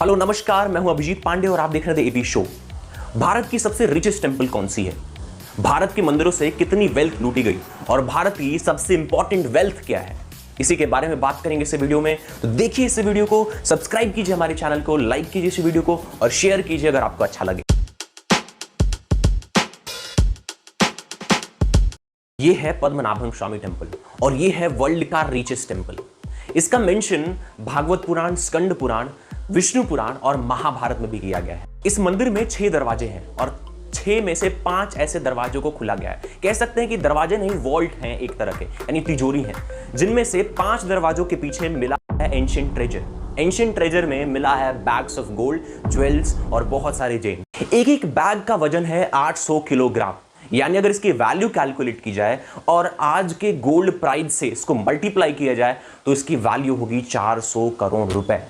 Hello नमस्कार, मैं हूं अभिजीत पांडे और आप देख रहे थे एपी शो। भारत की सबसे रिचेस्ट टेंपल कौन सी है? भारत के मंदिरों से कितनी वेल्थ लूटी गई और भारत की सबसे इंपॉर्टेंट वेल्थ क्या है, इसी के बारे में बात करेंगे इस वीडियो में। तो देखिए इस वीडियो को, सब्सक्राइब कीजिए हमारे चैनल को, लाइक कीजिए इस वीडियो को और शेयर कीजिए अगर आपको अच्छा लगे। ये है पद्मनाभम स्वामी टेंपल और ये है वर्ल्ड का रिचेस्ट टेंपल। इसका मेंशन भागवत पुराण, स्कंद पुराण, विष्णु पुराण और महाभारत में भी किया गया है। इस मंदिर में 6 दरवाजे हैं और 6 में से 5 ऐसे दरवाजों को खुला गया है। कह सकते हैं कि दरवाजे नहीं, वॉल्ट हैं एक तरह के, यानी तिजोरी हैं, जिनमें से 5 दरवाजों के पीछे मिला है एंशिएंट ट्रेजर। एंशिएंट ट्रेजर में मिला है बैग्स ऑफ गोल्ड, ज्वेल्स और बहुत सारे जेम। एक एक बैग का वजन है 800 किलोग्राम, यानी अगर इसकी वैल्यू कैलकुलेट की जाए और आज के गोल्ड प्राइस से इसको मल्टीप्लाई किया जाए तो इसकी वैल्यू होगी 400 करोड़ रुपए।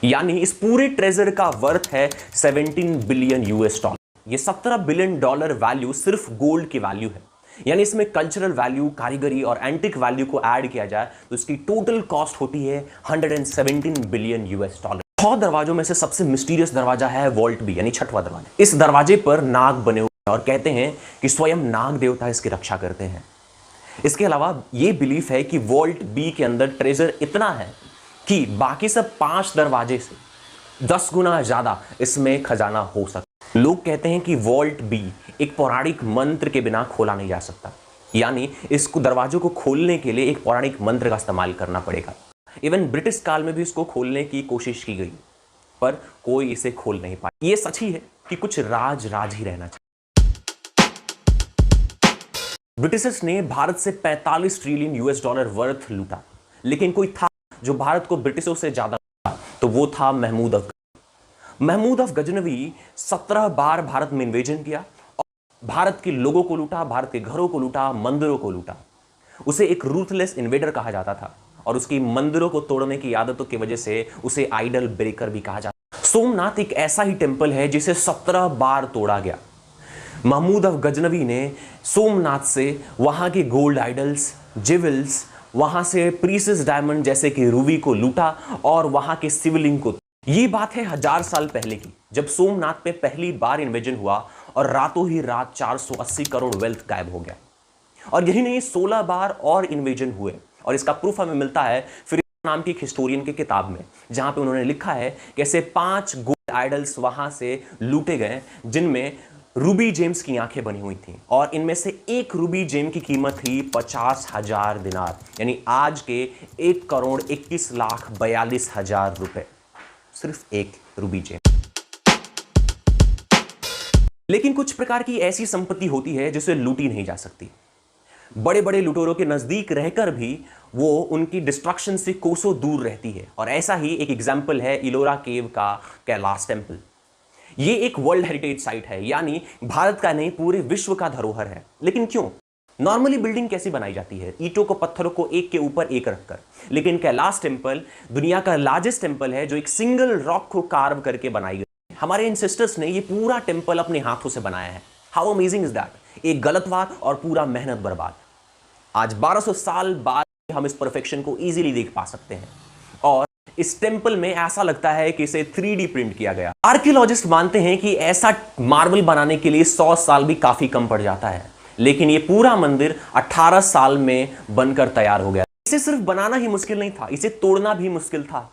यानी इस पूरे ट्रेजर का वर्थ है 17 बिलियन यूएस डॉलर। ये 17 बिलियन डॉलर वैल्यू सिर्फ गोल्ड की वैल्यू है। यानी इसमें कल्चरल वैल्यू, कारीगरी और एंटिक वैल्यू को ऐड किया जाए तो इसकी टोटल कॉस्ट होती है 117 बिलियन यूएस डॉलर। 6 दरवाजों में से सबसे मिस्टीरियस दरवाजा है वॉल्ट बी, यानी 6वां दरवाजा। इस दरवाजे पर नाग बने हुए और कहते हैं कि स्वयं नाग देवता इसकी रक्षा करते हैं। इसके अलावा यह बिलीफ है कि वॉल्ट बी के अंदर ट्रेजर इतना है कि बाकी सब 5 दरवाजे से 10 गुना ज्यादा इसमें खजाना हो सकता। लोग कहते हैं कि वॉल्ट बी एक पौराणिक मंत्र के बिना खोला नहीं जा सकता, यानी इस दरवाजों को खोलने के लिए एक पौराणिक मंत्र का इस्तेमाल करना पड़ेगा। इवन ब्रिटिश काल में भी इसको खोलने की कोशिश की गई पर कोई इसे खोल नहीं पाया। यह सच ही है कि कुछ राज ही रहना चाहिए। ब्रिटिशर्स ने भारत से 45 ट्रिलियन यूएस डॉलर वर्थ लूटा, लेकिन कोई था जो भारत को ब्रिटिशों से ज्यादा, तो वो था महमूद अफ गजनवी। महमूद अफ गजनवी 17 बार भारत में इन्वेजन किया और भारत के लोगों को लूटा, भारत के घरों को लूटा, मंदिरों को लूटा। उसे एक रूथलेस इन्वेडर कहा जाता था और उसकी मंदिरों को तोड़ने की आदतों की वजह से उसे आइडल ब्रेकर भी कहा जाता। सोमनाथ एक ऐसा ही टेंपल है जिसे 17 बार तोड़ा गया। महमूद अफ गजनवी ने सोमनाथ से वहां के गोल्ड आइडल्स, ज्वेल्स, वहां से प्रीसियस डायमंड जैसे कि रूबी को लूटा और वहां के शिवलिंग को। यह बात है 1000 साल पहले की, जब सोमनाथ पे पहली बार इन्वेजन हुआ और रातों ही रात 480 करोड़ वेल्थ गायब हो गया। और यही नहीं, 16 बार और इन्वेजन हुए और इसका प्रूफ हमें मिलता है फिर नाम की एक हिस्टोरियन की किताब में, जहां पे उन्होंने लिखा है कैसे 5 गोल्ड आइडल्स वहां से लूटे गए, जिनमें रूबी जेम्स की आंखें बनी हुई थी और इनमें से एक रूबी जेम की कीमत थी 50,000 दिनार, यानी आज के 1,21,42,000 रुपए, सिर्फ एक रूबी जेम। लेकिन कुछ प्रकार की ऐसी संपत्ति होती है जिसे लूटी नहीं जा सकती। बड़े बड़े लुटेरों के नजदीक रहकर भी वो उनकी डिस्ट्रक्शन से कोसों दूर रहती है और ऐसा ही एक एग्जाम्पल है इलोरा केव का कैलाश टेंपल। ये एक वर्ल्ड हेरिटेज साइट है, यानी भारत का नहीं पूरे विश्व का धरोहर है। लेकिन क्यों? नॉर्मली बिल्डिंग कैसी बनाई जाती है? ईंटों को, पत्थरों को एक के ऊपर एक रखकर। लेकिन कैलाश टेंपल दुनिया का लार्जेस्ट टेंपल है जो एक सिंगल रॉक को कार्व करके बनाई गई। हमारे एंसेस्टर्स ने ये पूरा टेंपल अपने हाथों से बनाया है। How amazing is that? एक गलत बात और पूरा मेहनत बर्बाद। आज 1200 साल बाद हम इस परफेक्शन को इजीली देख पा सकते हैं और इस टेंपल में ऐसा लगता है कि इसे 3D प्रिंट किया गया। आर्कियोलॉजिस्ट मानते हैं कि ऐसा मार्बल बनाने के लिए 100 साल भी काफी कम पड़ जाता है, लेकिन ये पूरा मंदिर 18 साल में बनकर तैयार हो गया। इसे सिर्फ बनाना ही मुश्किल नहीं था, इसे तोड़ना भी मुश्किल था।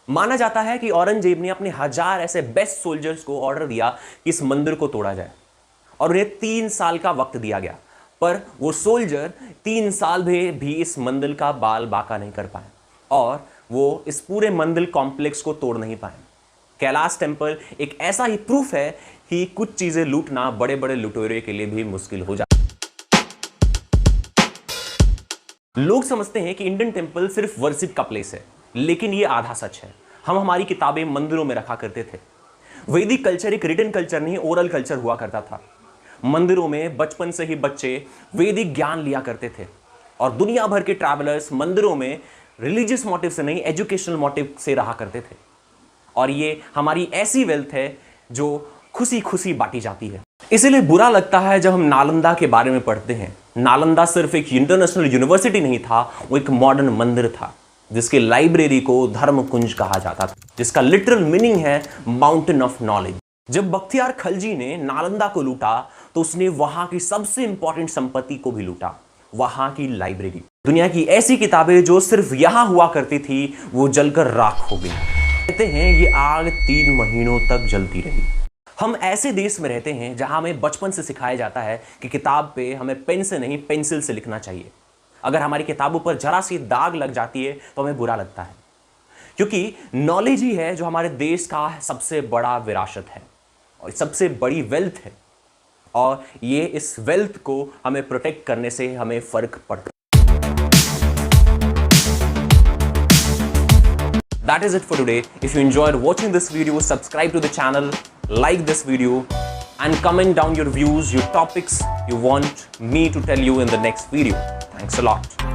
माना जाता है कि औरंगजेब ने अपने 1000 ऐसे बेस्ट सोल्जर्स को ऑर्डर दिया कि इस मंदिर को तोड़ा जाए और उन्हें 3 साल का वक्त दिया गया, पर वो सोल्जर 3 साल में भी इस मंदिर का बाल बाका नहीं कर पाए और वो इस पूरे मंदिर कॉम्प्लेक्स को तोड़ नहीं पाए। कैलाश टेंपल एक ऐसा ही प्रूफ है कि कुछ चीजें लूटना बड़े बड़े लुटेरों के लिए भी मुश्किल हो जाता। लोग समझते हैं कि इंडियन टेंपल सिर्फ वर्शिप का प्लेस है, लेकिन ये आधा सच है। हम हमारी किताबें मंदिरों में रखा करते थे। वैदिक कल्चर एक रिटन कल्चर नहीं, ओरल कल्चर हुआ करता था। मंदिरों में बचपन से ही बच्चे वैदिक ज्ञान लिया करते थे और दुनिया भर के ट्रैवलर्स मंदिरों में रिलीजियस मोटिव से नहीं, एजुकेशनल मोटिव से रहा करते थे। और ये हमारी ऐसी वेल्थ है जो खुशी खुशी बांटी जाती है। इसीलिए बुरा लगता है जब हम नालंदा के बारे में पढ़ते हैं। नालंदा सिर्फ एक इंटरनेशनल यूनिवर्सिटी नहीं था, वो एक मॉडर्न मंदिर था। जिसके लाइब्रेरी को धर्मकुंज कहा जाता था, जिसका लिटरल मीनिंग है माउंटेन ऑफ नॉलेज। जब बख्तियार खलजी ने नालंदा को लूटा तो उसने वहां की सबसे इंपॉर्टेंट संपत्ति को भी लूटा, वहां की लाइब्रेरी। दुनिया की ऐसी किताबें जो सिर्फ यहां हुआ करती थी वो जलकर राख हो गई। कहते हैं ये आग 3 महीनों तक जलती रही। हम ऐसे देश में रहते हैं जहां हमें बचपन से सिखाया जाता है कि किताब पे हमें पेन से नहीं पेंसिल से लिखना चाहिए। अगर हमारी किताबों पर जरा सी दाग लग जाती है तो हमें बुरा लगता है, क्योंकि नॉलेज ही है जो हमारे देश का सबसे बड़ा विरासत है और सबसे बड़ी वेल्थ है, और ये इस वेल्थ को हमें प्रोटेक्ट करने से हमें फर्क पड़ता है। That is it for today. If you enjoyed watching this video, subscribe to the channel, like this video, and comment down your views, your topics you want me to tell you in the next video. Thanks a lot.